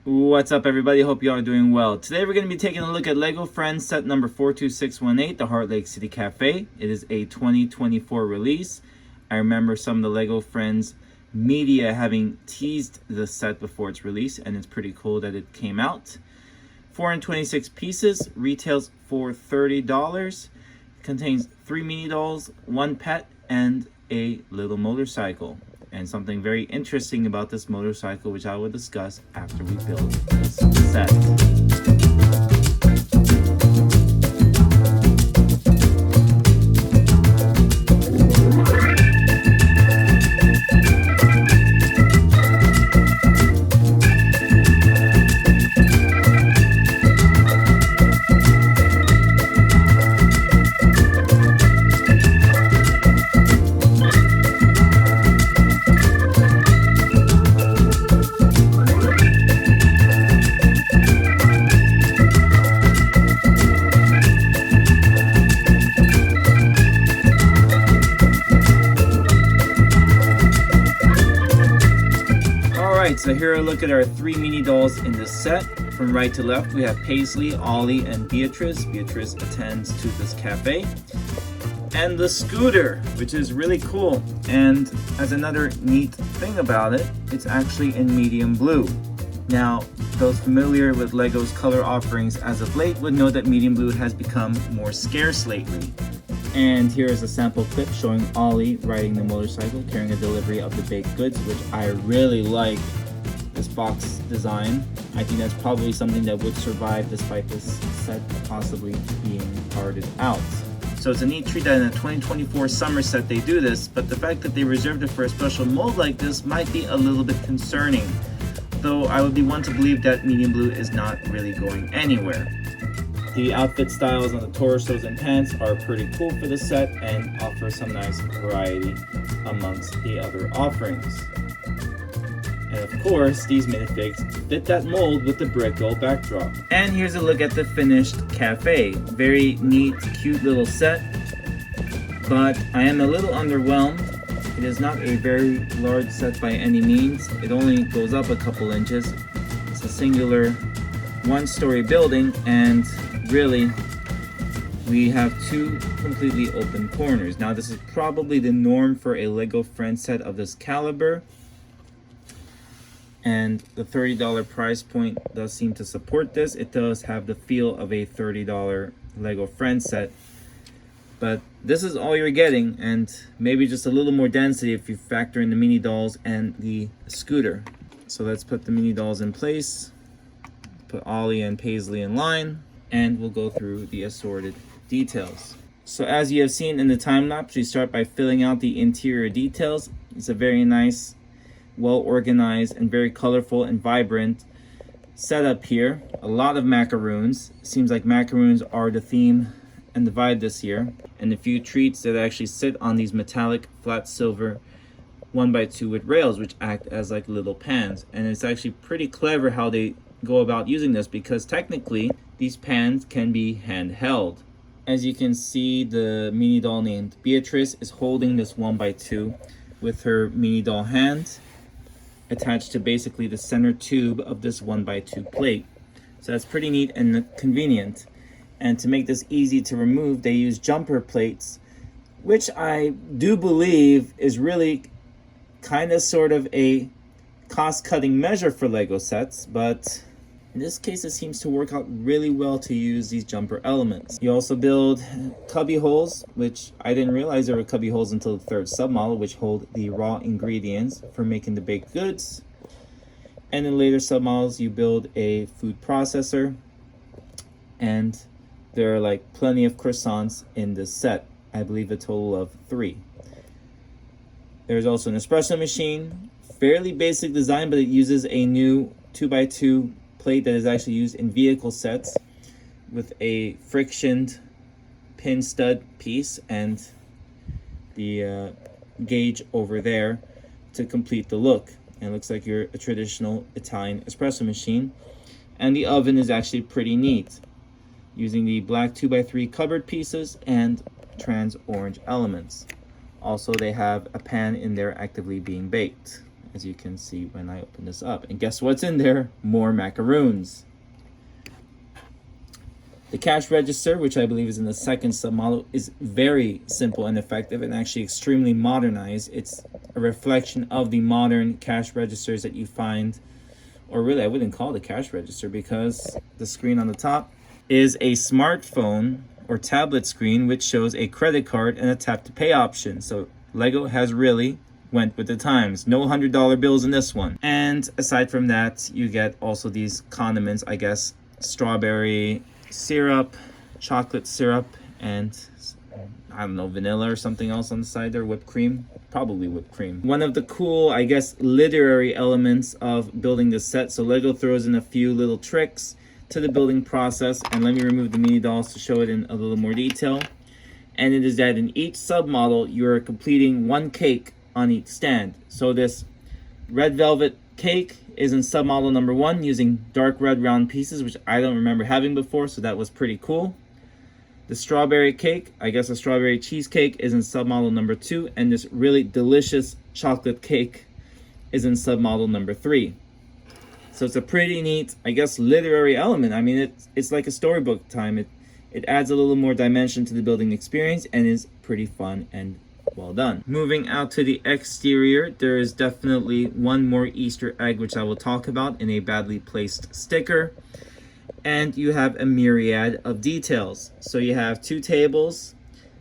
What's up, everybody? Hope you are doing well. Today we're going to be taking a look at LEGO Friends set number 42618, the Heartlake City Cafe. It is a 2024 release. I remember some of the LEGO Friends media having teased the set before its release, and it's pretty cool that it came out. 426 pieces, retails for $30. Contains 3 mini dolls, 1 pet, and a little motorcycle. And something very interesting about this motorcycle, which I will discuss after we build this set. So here a look at our 3 mini dolls in this set. From right to left, we have Paisley, Ollie, and Beatrice. Beatrice attends to this cafe. And the scooter, which is really cool. And as another neat thing about it, it's actually in medium blue. Now, those familiar with LEGO's color offerings as of late would know that medium blue has become more scarce lately. And here is a sample clip showing Ollie riding the motorcycle, carrying a delivery of the baked goods, which I really like. This box design, I think that's probably something that would survive despite this set possibly being parted out. So it's a neat treat that in the 2024 summer set they do this, but the fact that they reserved it for a special mold like this might be a little bit concerning, though I would be one to believe that medium blue is not really going anywhere. The outfit styles on the torsos and pants are pretty cool for the set and offer some nice variety amongst the other offerings. And of course, these minifigs fit that mold with the brick gold backdrop. And here's a look at the finished cafe. Very neat, cute little set, but I am a little underwhelmed. It is not a very large set by any means. It only goes up a couple inches. It's a singular one-story building, and really, we have 2 completely open corners. Now, this is probably the norm for a LEGO Friends set of this caliber. And the $30 price point does seem to support this. It does have the feel of a $30 LEGO Friends set. But this is all you're getting, and maybe just a little more density if you factor in the mini dolls and the scooter. So let's put the mini dolls in place. Put Ollie and Paisley in line, and we'll go through the assorted details. So as you have seen in the time lapse, we start by filling out the interior details. It's a very nice, well organized and very colorful and vibrant setup here. A lot of macaroons. Seems like macaroons are the theme and the vibe this year. And a few treats that actually sit on these metallic flat silver 1x2 with rails, which act as like little pans. And it's actually pretty clever how they go about using this, because technically these pans can be handheld. As you can see, the mini doll named Beatrice is holding this 1x2 with her mini doll hand attached to basically the center tube of this 1x2 plate. So that's pretty neat and convenient. And to make this easy to remove, they use jumper plates, which I do believe is really kind of sort of a cost-cutting measure for LEGO sets, but in this case it seems to work out really well to use these jumper elements. You also build cubby holes, which I didn't realize there were cubby holes until the 3rd submodel, which hold the raw ingredients for making the baked goods. And in later submodels you build a food processor, and there are like plenty of croissants in this set. I believe a total of 3. There's also an espresso machine, fairly basic design, but it uses a new 2x2 plate that is actually used in vehicle sets with a frictioned pin stud piece and the gauge over there to complete the look. And it looks like a traditional Italian espresso machine. And the oven is actually pretty neat, using the black 2x3 cupboard pieces and trans orange elements. Also, they have a pan in there actively being baked. as you can see when I open this up. And guess what's in there? More macaroons. The cash register, which I believe is in the second submodel, is very simple and effective and actually extremely modernized. It's a reflection of the modern cash registers that you find, or really I wouldn't call it a cash register because the screen on the top is a smartphone or tablet screen which shows a credit card and a tap to pay option. So Lego has really went with the times. No $100 bills in this one. And aside from that, you get also these condiments, I guess, strawberry syrup, chocolate syrup, and I don't know, vanilla or something else on the side there, whipped cream, probably whipped cream. One of the cool, I guess, literary elements of building this set. So Lego throws in a few little tricks to the building process, and let me remove the mini dolls to show it in a little more detail. And it is that in each submodel, you're completing one cake on each stand. So this red velvet cake is in submodel number 1 using dark red round pieces, which I don't remember having before, so that was pretty cool. The strawberry cake, I guess a strawberry cheesecake, is in submodel number 2, and this really delicious chocolate cake is in submodel number 3. So it's a pretty neat, I guess, literary element. I mean, it's like a storybook time. It adds a little more dimension to the building experience and is pretty fun and well done. Moving out to the exterior, there is definitely one more Easter egg which I will talk about in a badly placed sticker. And you have a myriad of details. So you have 2 tables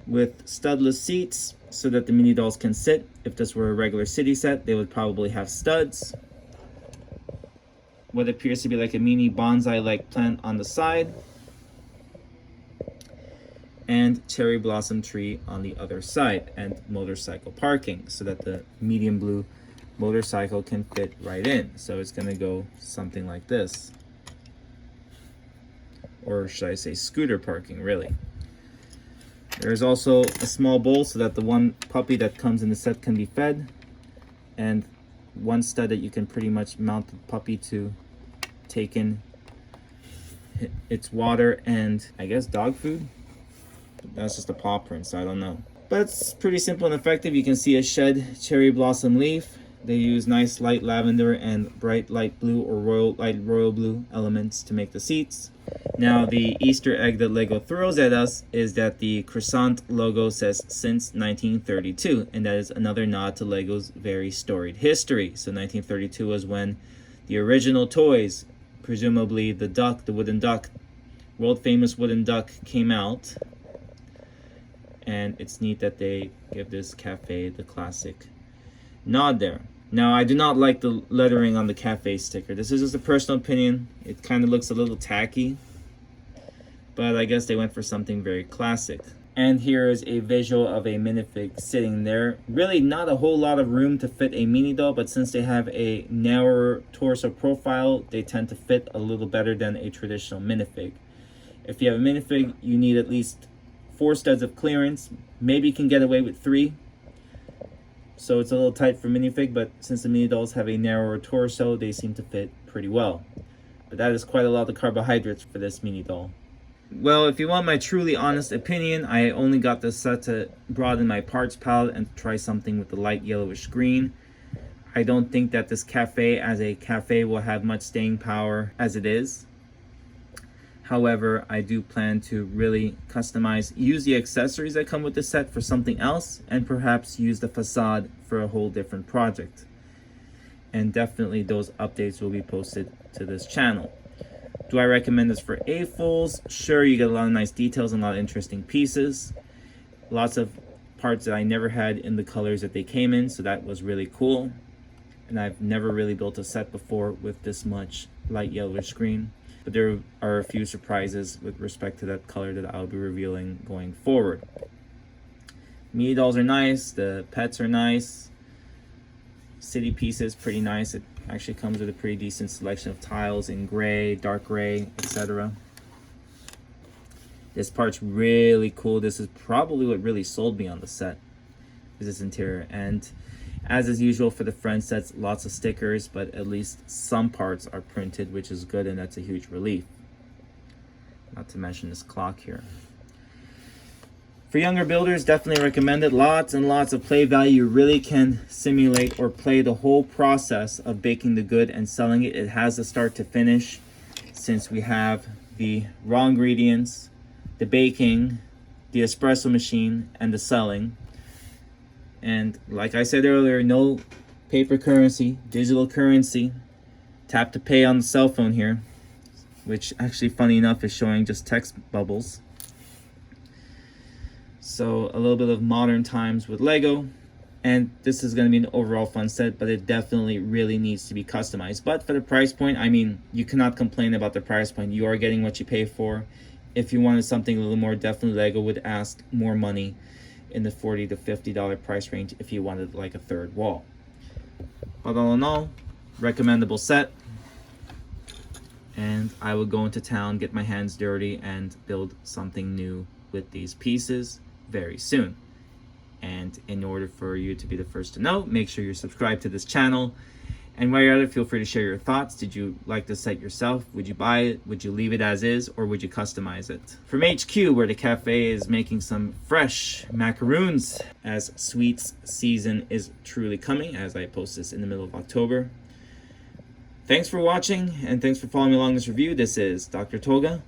with studless seats so that the mini dolls can sit. If this were a regular city set, they would probably have studs. What appears to be like a mini bonsai-like plant on the side. And cherry blossom tree on the other side, and motorcycle parking so that the medium blue motorcycle can fit right in. So it's gonna go something like this. Or should I say scooter parking, really. There's also a small bowl so that the one puppy that comes in the set can be fed, and one stud that you can pretty much mount the puppy to take in its water and I guess dog food. That's just a paw print, so I don't know. But it's pretty simple and effective. You can see a shed cherry blossom leaf. They use nice light lavender and bright light blue or royal blue elements to make the seats. Now the Easter egg that Lego throws at us is that the croissant logo says since 1932, and that is another nod to Lego's very storied history. So 1932 was when the original toys, presumably the duck, the wooden duck, world famous wooden duck, came out. And it's neat that they give this cafe the classic nod there. Now, I do not like the lettering on the cafe sticker. This is just a personal opinion. It kind of looks a little tacky, but I guess they went for something very classic. And here is a visual of a minifig sitting there. Really not a whole lot of room to fit a mini doll, but since they have a narrower torso profile, they tend to fit a little better than a traditional minifig. If you have a minifig, you need at least 4 studs of clearance. Maybe you can get away with 3. So it's a little tight for minifig, but since the mini dolls have a narrower torso, they seem to fit pretty well. But that is quite a lot of carbohydrates for this mini doll. Well, if you want my truly honest opinion, I only got this set to broaden my parts palette and try something with the light yellowish green. I don't think that this cafe as a cafe will have much staying power as it is. However, I do plan to really customize, use the accessories that come with the set for something else, and perhaps use the facade for a whole different project. And definitely those updates will be posted to this channel. Do I recommend this for A-fulls? Sure, you get a lot of nice details and a lot of interesting pieces. Lots of parts that I never had in the colors that they came in, so that was really cool. And I've never really built a set before with this much light yellowish green. But there are a few surprises with respect to that color that I'll be revealing going forward. Mini dolls are nice, the pets are nice. City pieces, pretty nice. It actually comes with a pretty decent selection of tiles in gray, dark gray, etc. This part's really cool. This is probably what really sold me on the set, is this interior. And as is usual for the friend sets, lots of stickers, but at least some parts are printed, which is good, and that's a huge relief. Not to mention this clock here. For younger builders, definitely recommend it. Lots and lots of play value. You really can simulate or play the whole process of baking the good and selling it. It has a start to finish, since we have the raw ingredients, the baking, the espresso machine, and the selling. And like I said earlier, no paper currency, digital currency. Tap to pay on the cell phone here, which actually, funny enough, is showing just text bubbles. So a little bit of modern times with Lego, and this is going to be an overall fun set, but it definitely really needs to be customized. But for the price point, I mean, you cannot complain about the price point. You are getting what you pay for. If you wanted something a little more, definitely Lego would ask more money in the $40 to $50 price range if you wanted like a third wall. But all in all, recommendable set. And I will go into town, get my hands dirty, and build something new with these pieces very soon. And in order for you to be the first to know, make sure you're subscribed to this channel. And while you're at it, feel free to share your thoughts. Did you like the set yourself? Would you buy it? Would you leave it as is? Or would you customize it? From HQ, where the cafe is making some fresh macaroons, as sweets season is truly coming, as I post this in the middle of October. Thanks for watching, and thanks for following me along this review. This is Dr. Toga,